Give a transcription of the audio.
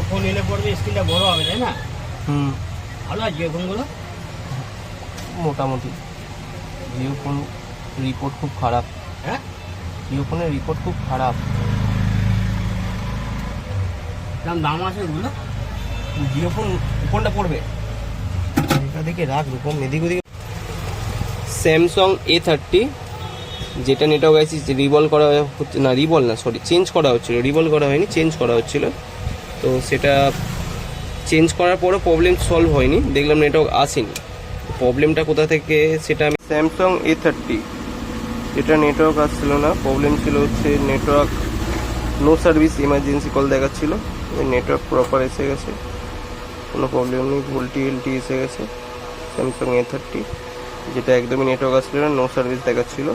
Phone এলে পড়বে, স্ক্রিনটা বড় হবে, তাই না? ভালো আছে জিও ফোনগুলো? মোটামুটি। জিও ফোন রিপোর্ট খুব খারাপ। হ্যাঁ, জিও ফোনের রিপোর্ট খুব খারাপ। কেমন দাম আছে ওগুলো? জিও ফোন কোনটা পড়বে? এটা দেখে রাখ রূপম, এদিক ওদিকে। স্যামসাং A30, যেটা নেটওয়ার্ক আইসি রিভল করা হচ্ছে না, রিভল না সরি, চেঞ্জ করা হচ্ছিল, রিভল করা হয়নি, চেঞ্জ করা হচ্ছিল। তো সেটা চেঞ্জ করার পরও প্রবলেম সলভ হয়নি, দেখলাম নেটওয়ার্ক আসেনি। প্রবলেমটা কোথা থেকে সেটা আমি স্যামসাং A30, যেটা নেটওয়ার্ক আসছিল না, প্রবলেম ছিল হচ্ছে network no service, emergency call দেখাচ্ছিল। নেটওয়ার্ক প্রপার এসে গেছে, কোনো প্রবলেম নেই, ভোল্টি এলটি এসে গেছে। স্যামসাং A30, যেটা একদমই নেটওয়ার্ক আসছিল না, নো সার্ভিস দেখাচ্ছিল।